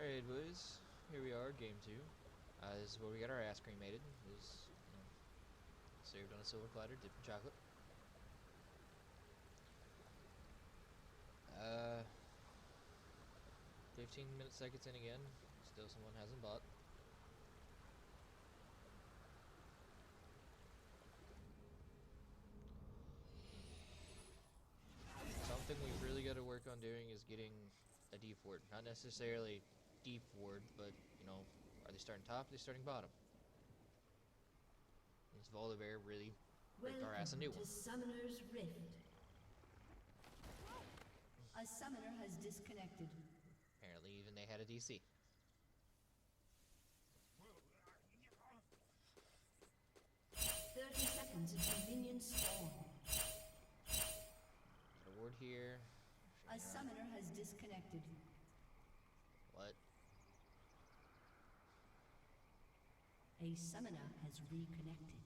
Alright, boys. Here we are, game 2. This is where we got our ass cremated. It was, served on a silver platter, dipped in chocolate. 15 seconds in again. Still someone hasn't bought. Something we've really got to work on doing is getting a deep ward. Not necessarily deep ward, but, are they starting top? Are they starting bottom? Is Volibear really ripped our ass a new Welcome one? to Summoner's Rift. A summoner has disconnected. Apparently even they had a DC. "30 seconds until minions spawn." Got a ward here. A summoner has disconnected. What? A summoner has reconnected.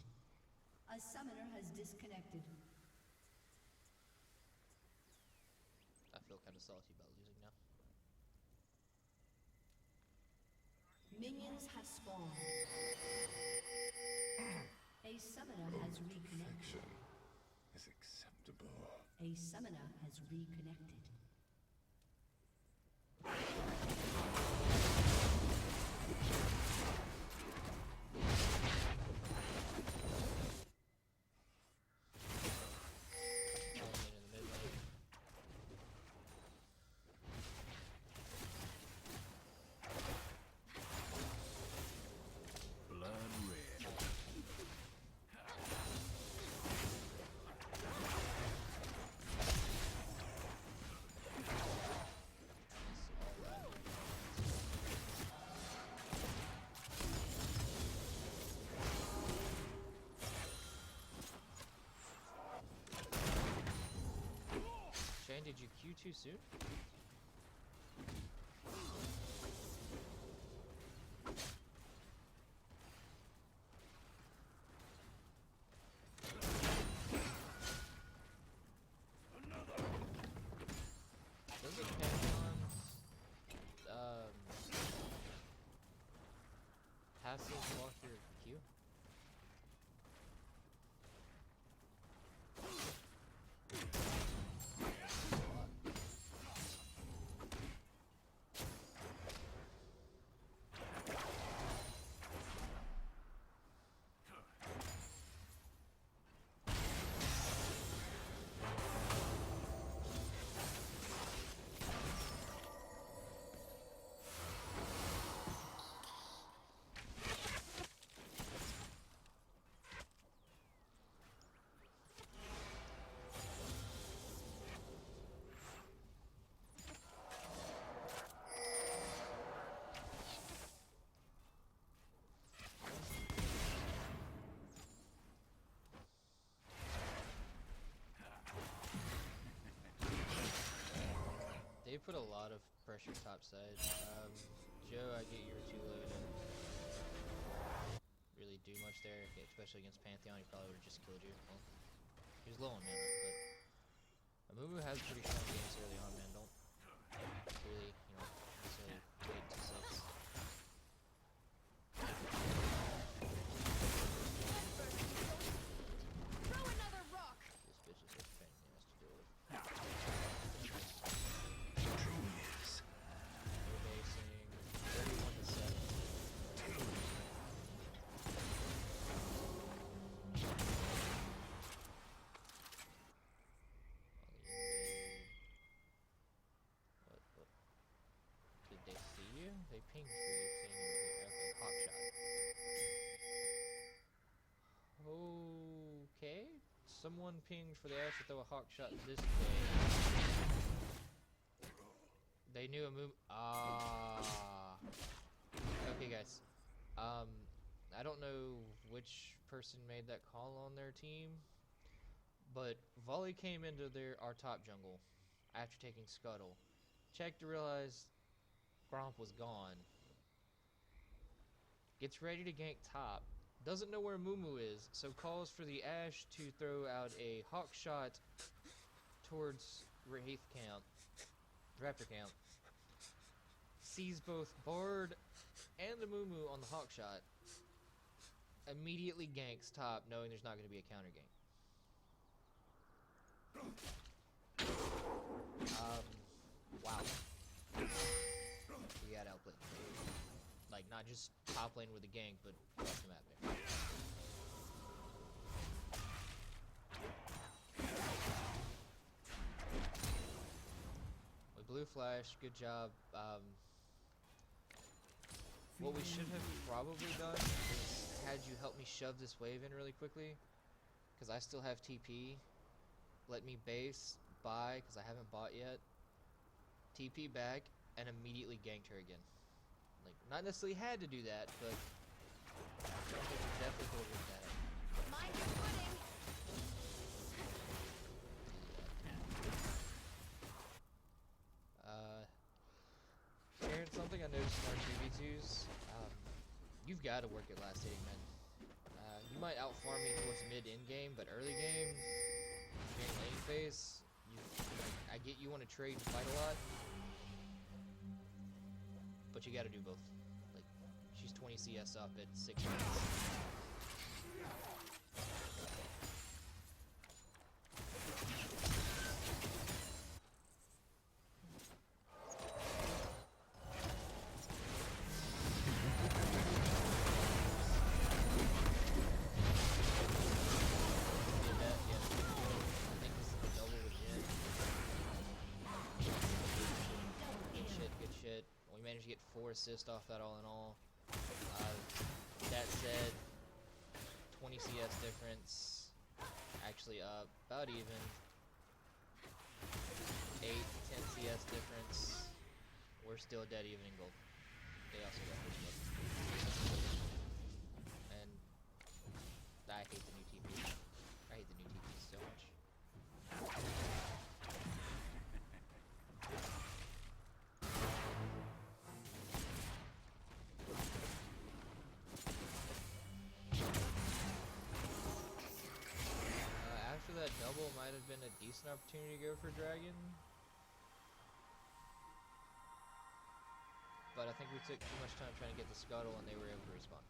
A summoner has disconnected. I feel kind of salty about losing now. Minions have spawned. A summoner has reconnected. Perfection is acceptable. A summoner has reconnected. Falling in the mid lane. Blood red. That's all that. Shane, did you Q too soon? Doesn't Pantheon's passive block your Q? They put a lot of pressure topside. Joe, I get you were too low to really do much there, especially against Pantheon. He probably would have just killed you. Well, he was low on mana, but Amumu has pretty strong games early on, man. Don't really, necessarily wait until 6. Throw another rock! This bitch is such a pain in the ass to deal with. True is. No basing. 31 to 7. On the invade. What? Did they see you? They pinged for you saying you were here. Okay, hot shot. Okay. Someone pinged for the Ashe to throw a hawk shot this way. They knew a move. Ah. Okay, guys. I don't know which person made that call on their team, but Volley came into our top jungle after taking Scuttle. Checked to realize Gromp was gone. Gets ready to gank top. Doesn't know where Mumu is, so calls for the Ashe to throw out a hawk shot towards Raptor camp. sees both Bard and the Moo on the Hawkshot, immediately ganks top, knowing there's not going to be a counter gank. Wow. We got outplayed. Like, not just top lane with a gank, but across the map there. We blue flash, good job. What we should have probably done is had you help me shove this wave in really quickly, because I still have TP. Let me base, buy, because I haven't bought yet. TP back, and immediately ganked her again. Like, not necessarily had to do that, but I think we definitely could have looked at it. Mind your footing. Karen, something I noticed in our 2v2s, you've got to work at last hitting, man. You might outfarm me towards mid-end game, but early game, during lane phase, I get you want to trade and fight a lot, but you got to do both. Like, she's 20 CS up at 6 minutes. Managed to get 4 assists off that all in all. That said, 20 CS difference, actually about even. 8, 10 CS difference. We're still dead even in gold. They also got first blood. And I hate the new TP. I hate the new TP so much. That double might have been a decent opportunity to go for Dragon, but I think we took too much time trying to get the scuttle and they were able to respawn.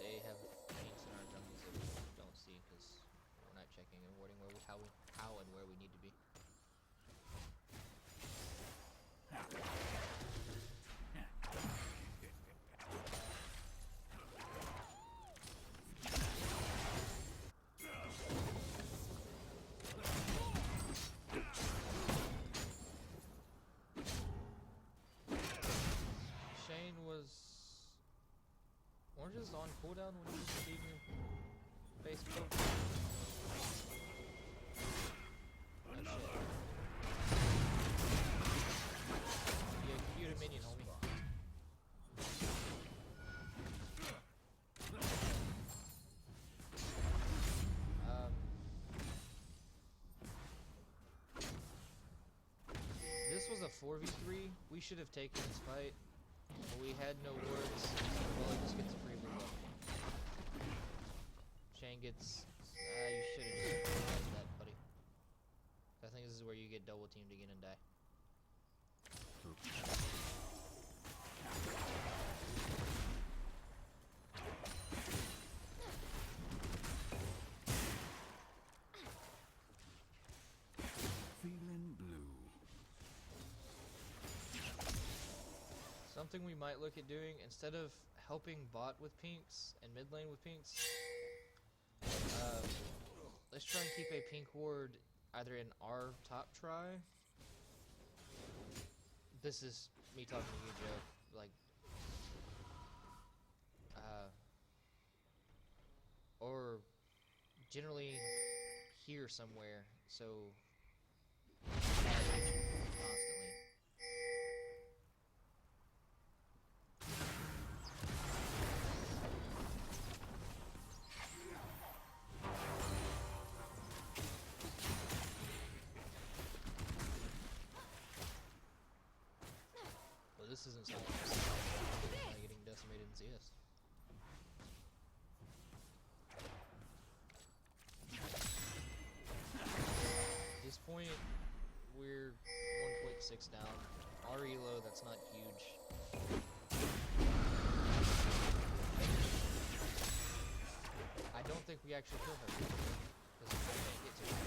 They have pinks in our jungles that we don't see because we're not checking and wording how and where we need to be. Shane was just on cooldown when he was receiving your base poke. Oh shit. Yeah, cute a minion, homie. This was a 4v3. We should have taken this fight, but we had no wards. Well, it just gets a free blue. Shane gets. You should have just realized that, buddy. I think this is where you get double teamed again and die. Feeling blue. Something we might look at doing, instead of helping bot with pinks and mid lane with pinks, let's try and keep a pink ward either in our top try. This is me talking to you, Joe. Like, or generally here somewhere, so constantly. Well, this isn't something I'm getting decimated in CS. At this point, we're 1.6 down. Our elo, that's not huge. I don't think we actually kill her. Because I can't get to her.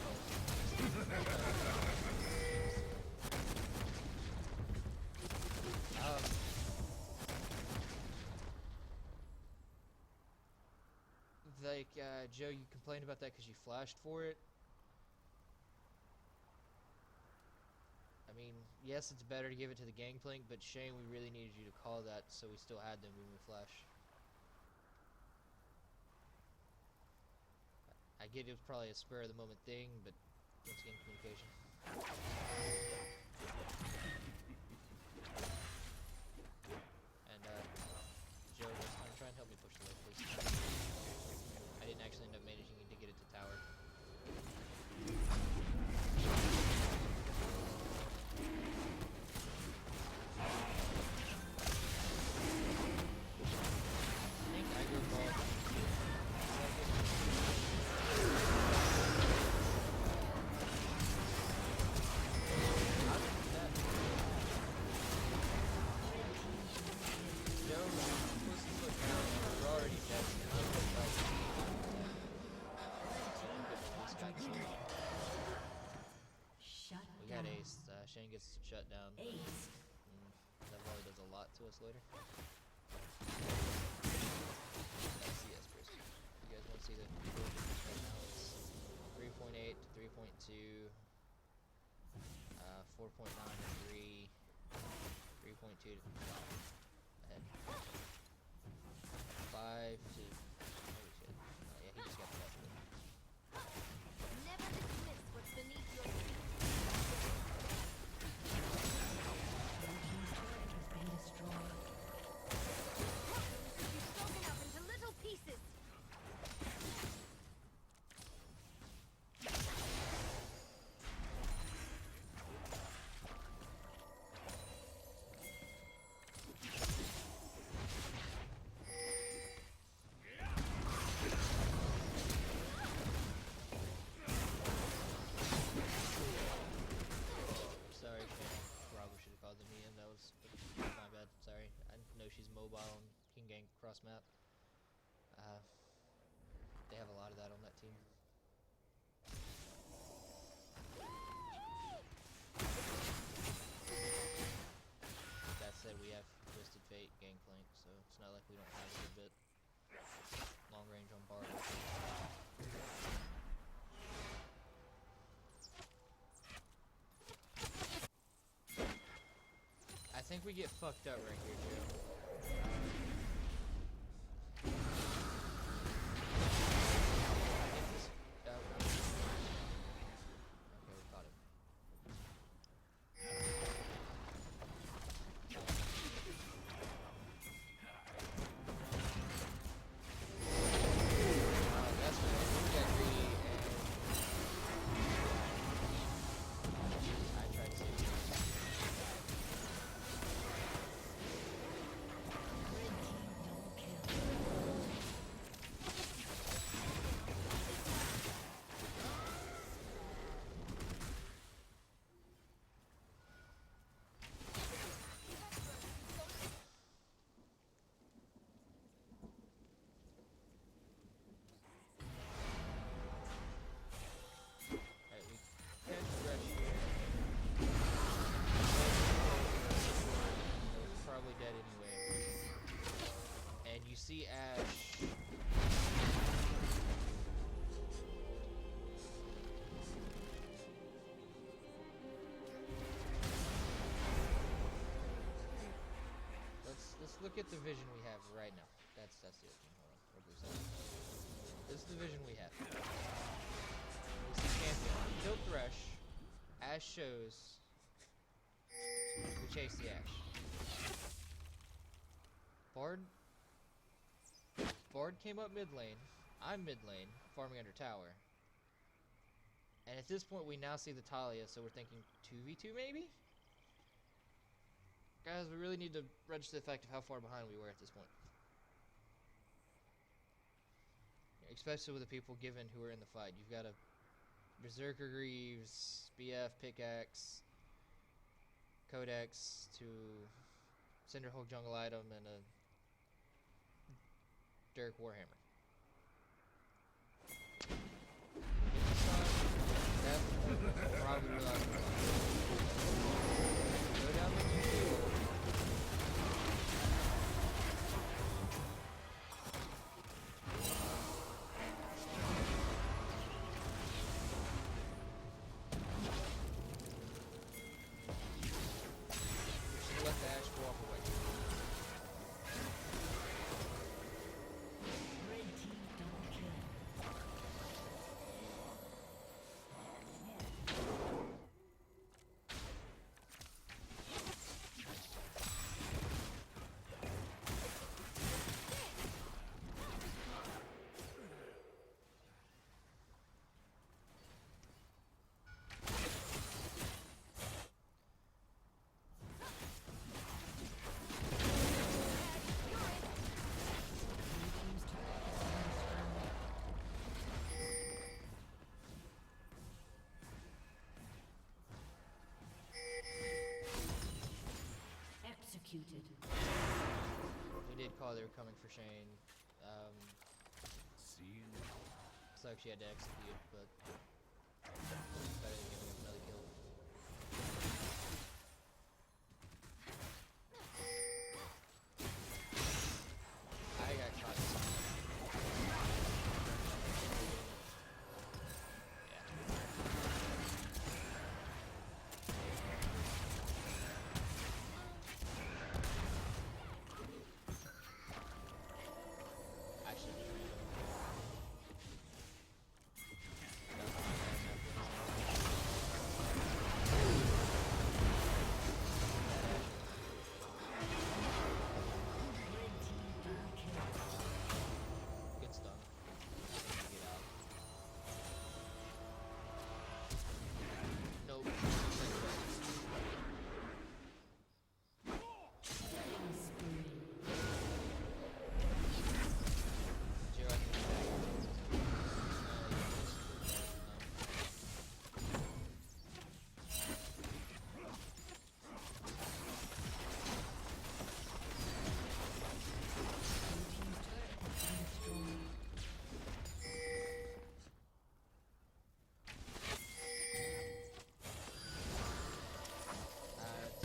Joe, you complained about that because you flashed for it. I mean, yes, it's better to give it to the gangplank, but Shane, we really needed you to call that so we still had them when we flash. I get it was probably a spur of the moment thing, but once again, communication. And Joe, this time try and help me push the load, please. I didn't actually end up managing to get it to tower. I think I go ball. Shut We got down. ace. Shane gets shut down. Ace. That probably does a lot to us later. CS first. You guys want to see the difference right now? It's 3.8 to 3.2, 4.9 to 3, 3.2 to 5. Ahead. 5 to. Holy shit. Yeah, he just got the left. Never dismiss what's beneath your feet. You've broken up into little pieces. Sorry, Shane. Probably should have called them in. That was my bad. Sorry. I know she's mobile and can gank cross map. They have a lot of that on that team. That said, we have Twisted Fate, Gangplank, so it's not like we don't have a good bit. Long range on Bard. I think we get fucked up right here, Joe. I think this. Okay, we caught him. That's when we got greedy and I tried to save him. Alright, we catch Thresh here. He's probably dead anyway. And you see Ash. Let's look at the vision we have right now. That's the other thing. Hold on. Where Bruce at? This is the vision we have. We see Champion. Kill Thresh. Ash shows. We chase the Ash. Bard came up mid lane. I'm mid lane, farming under tower. And at this point, we now see the Talia, so we're thinking 2v2 maybe? Guys, we really need to register the fact of how far behind we were at this point. especially with the people given who are in the fight. You've got a Berserker Greaves, BF Pickaxe, Codex to Cinderhulk Jungle Item, and a Dirk Warhammer. Probably without go down the field. Just let the Ash walk away. Red team double kill. Executed. We did call they were coming for Shane. Seen. Sucks she had to execute, but better than giving him another kill. I got caught. I should have trained him. Good stuff. Get out. Nope. Joe, I can get back.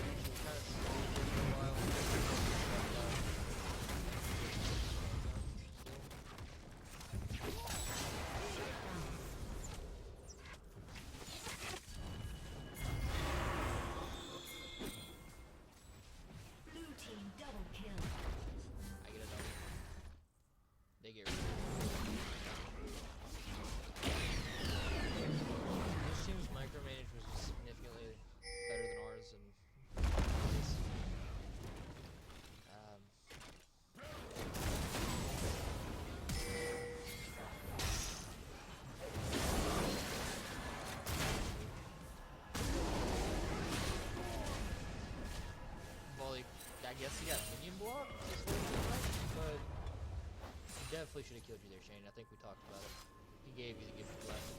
It's actually kind of slow for a while. Blue team double kill. I get a double. They get rid of it. This team's micromanage was just significantly better than ours, and Volley, I guess he got minion block, is what it looked like, but he definitely should have killed you there, Shane. I think we talked about it. He gave you the gift of life.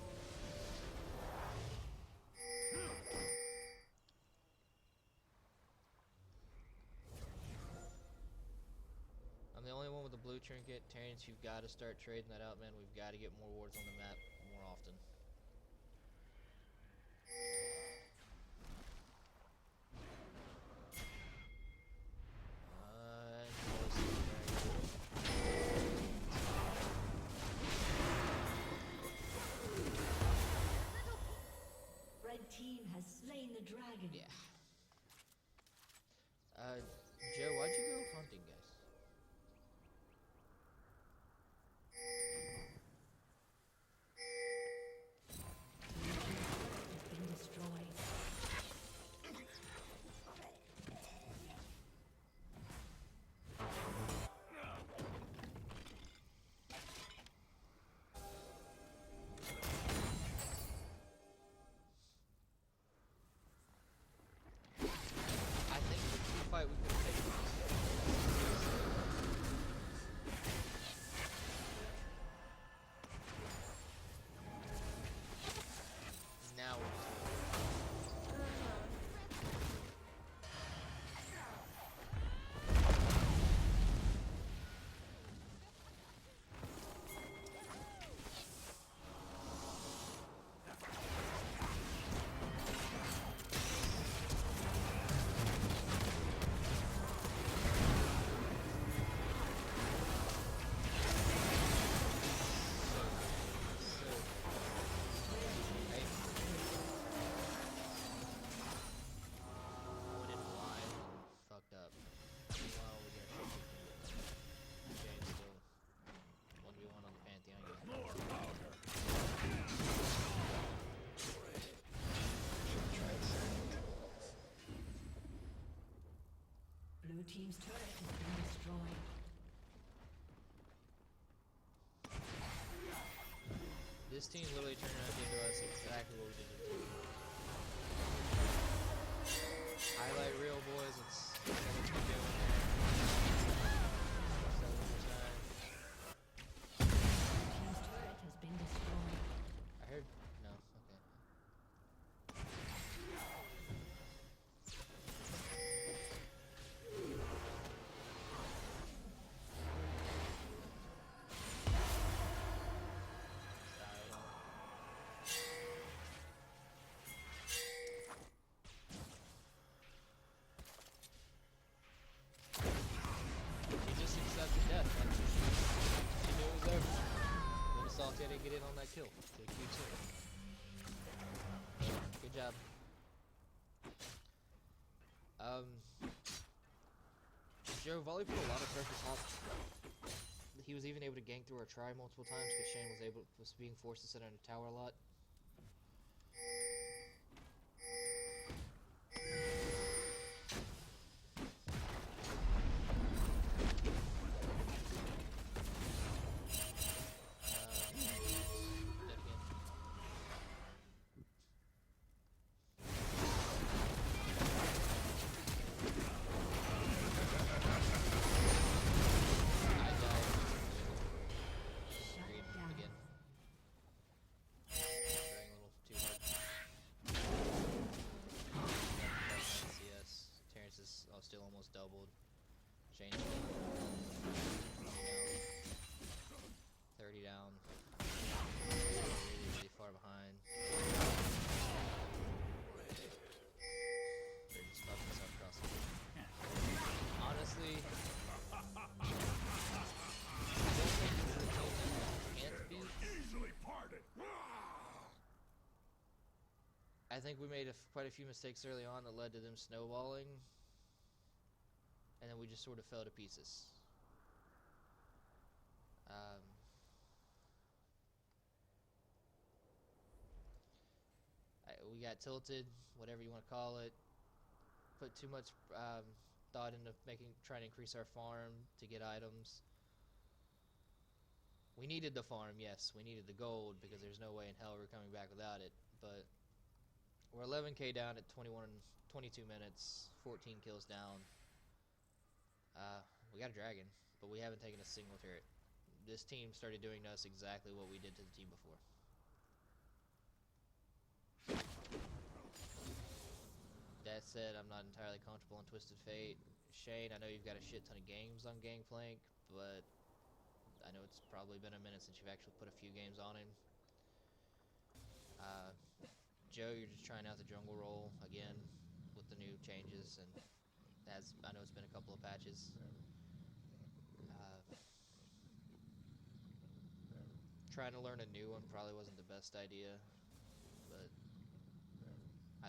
I'm the only one with the blue trinket. Terrence, you've got to start trading that out, man. We've got to get more wards on the map more often. Red team has slain the dragon. Yeah. Joe, why'd you go hunting, guys? This team literally turned around and did to us exactly what we did to them. Highlight reel, boys. Let's see what we can do in there. One more time. Team's turret has been destroyed. I heard. No. Okay. She just accepted death. She knew it was over. Little salty I didn't get in on that kill. Take you too. Good job. Joe, Volley put a lot of pressure top. He was even able to gank through our try multiple times because Shane was being forced to sit on a tower a lot. Dead again. I died. Shut Agreed. down. Again. Trying a little too hard. CS. Terrence is still almost doubled. Shane is 30 down. Really, really far behind. They're just fucking themselves across the board. Honestly, I don't think this is a team that can't beat. Easily parted. I think we made quite a few mistakes early on that led to them snowballing, and then we just sort of fell to pieces. We got tilted, whatever you want to call it. Put too much thought into trying to increase our farm to get items. We needed the farm, yes. We needed the gold because there's no way in hell we're coming back without it. But we're 11k down at 22 minutes, 14 kills down. We got a dragon, but we haven't taken a single turret. This team started doing to us exactly what we did to the team before. That said, I'm not entirely comfortable on Twisted Fate. Shane, I know you've got a shit ton of games on Gangplank, but I know it's probably been a minute since you've actually put a few games on him. Joe, you're just trying out the jungle role again with the new changes, and I know it's been a couple of patches. Trying to learn a new one probably wasn't the best idea, but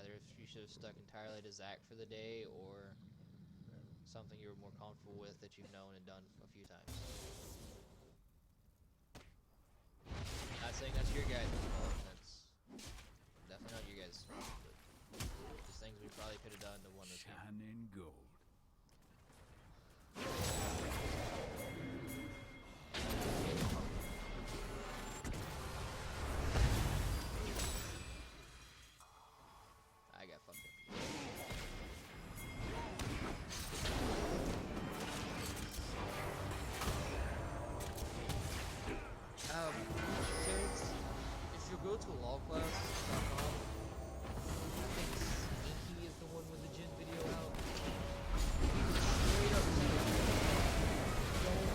either if you should have stuck entirely to Zac for the day, or something you were more comfortable with that you've known and done a few times. Not saying that's your guys' fault, that's definitely not you guys' fault, but just things we probably could have done to win this game. Shining gold. I got fucked up. Terrence, if you go to lawclass.com, I think Sneaky is the one with the Jin video out. Straight up said, don't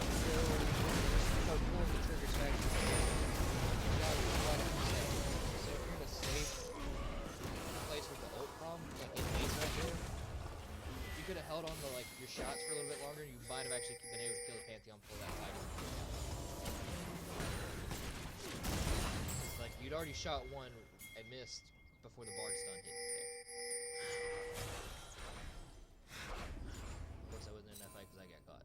start pulling the triggers back. So if you're in a safe place with the ult prom, like in base right there, you could have held on to like your shots for a little bit longer, you might have actually been able to kill the Pantheon before that fight. Like, you'd already shot one and missed before the Bard stun hit there. Of course, I wasn't in that fight because I got caught.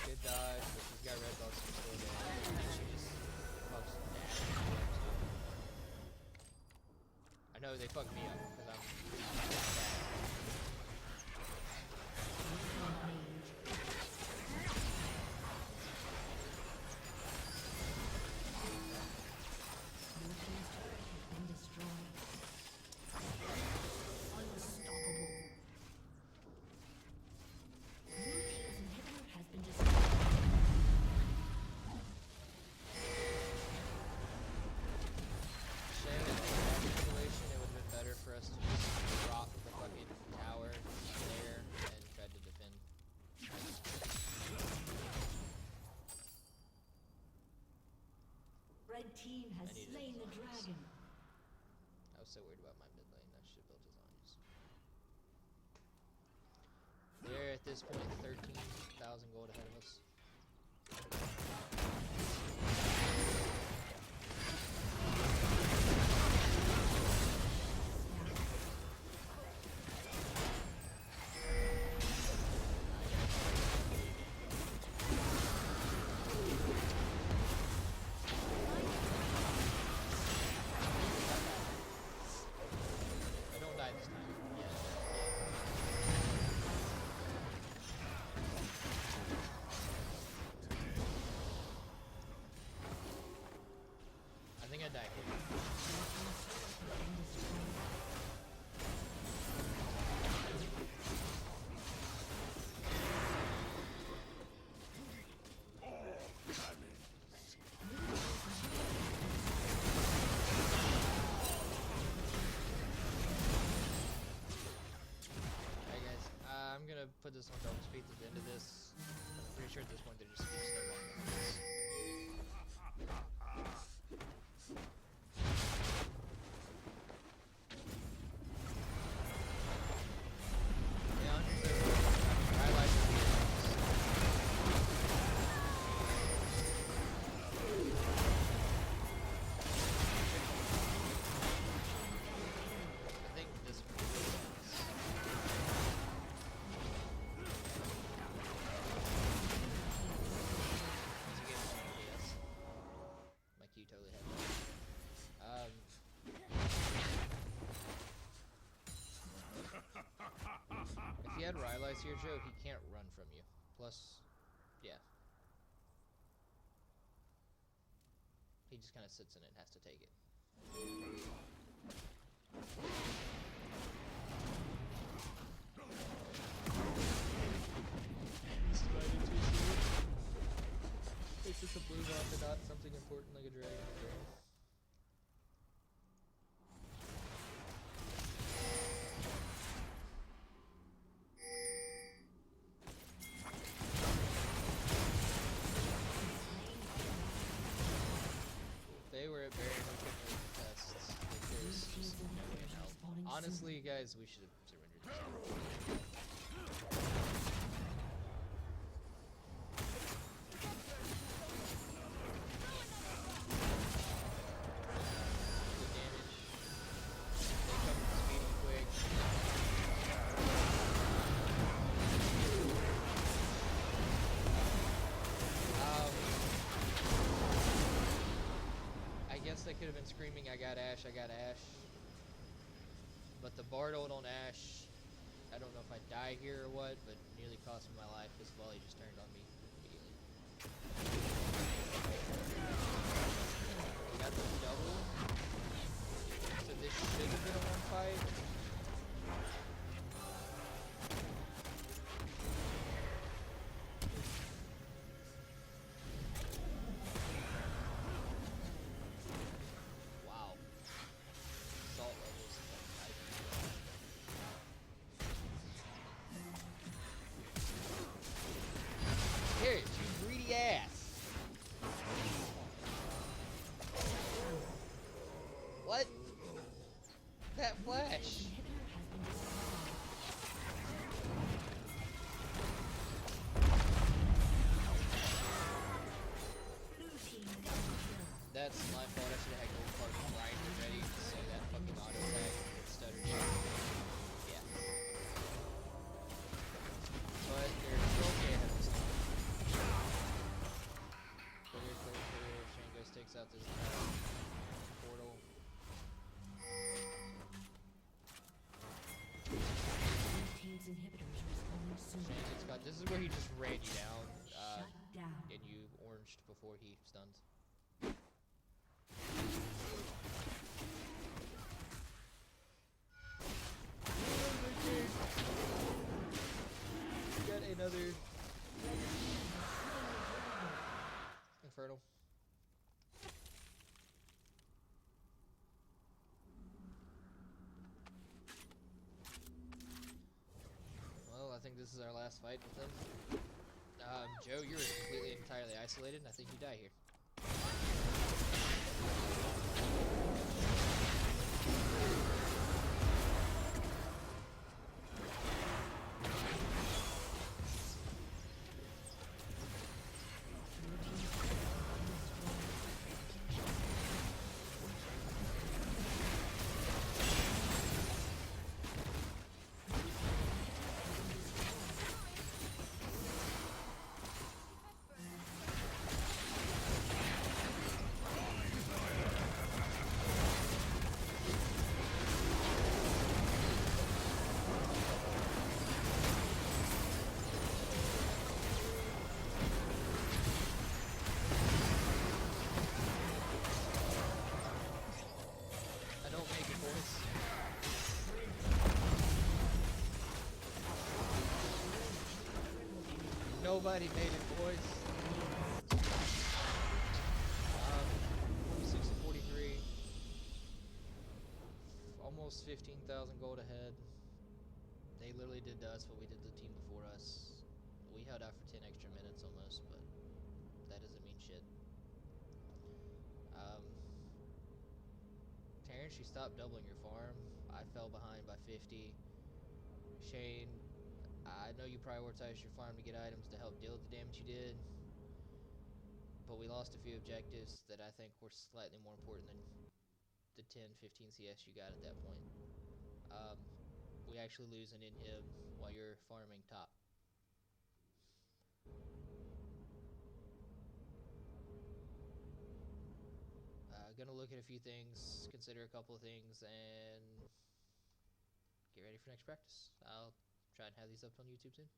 Good dodge, but she's got red buffs from still there. And she just fucks dash. I know they fucked me up because I'm Red team has I needed slain the zombies. dragon. I was so worried about my mid lane. I should have built his zombies. They're at this point 13,000 gold ahead of us. I don't die this time. Yeah. I think I died here. Alright guys, I'm gonna put this on double speed at the end of this. I'm pretty sure at this point they're just keep snowballing on this. Yeah, I like I think this one my Q totally had that. If you had Rylai's here, Joe, he can't run from you. Plus, yeah. He just kind of sits in it and has to take it. It's just a blue rock, not something important like a dragon. They were at very frequent tests. Like, there's just no way in hell. Honestly, guys, we should have surrendered this. Good damage. They come speedy quick. I guess they could have been screaming, I got Ashe, I got Ashe. But the Bard ult on Ashe, I don't know if I die here or what, but nearly cost me my life because Volley just turned on me immediately. We got the double. So this should have been a one fight. Wow. Salt levels. Here, you greedy ass. What? That flash. That's my fault. I should have had gold card grinded ready so that fucking auto attack stuttered shit. Yeah. But they're still okay ahead of us. Clear. Shanghai takes out this portal. Team's inhibitors responding soon. Shanghai's got. This is where he just ran you down. Shut down. And you oranged before he stunned. Got another Infernal. Well, I think this is our last fight with them. Joe, you're completely entirely isolated, and I think you die here. I don't make it, boys. Nobody made it, boys. 46 to 43. Almost 15,000 gold ahead. They literally did to us what we did to the team before us. We held out for 10 extra minutes almost, but that doesn't mean shit. Terrence, you stopped doubling your farm. I fell behind by 50. Shane, I know you prioritized your farm to get items to help deal with the damage you did, but we lost a few objectives that I think were slightly more important than the 10, 15 CS you got at that point. We actually lose an inhib while you're farming top. Gonna look at a few things, consider a couple of things, and get ready for next practice. I'll try and have these up on YouTube soon.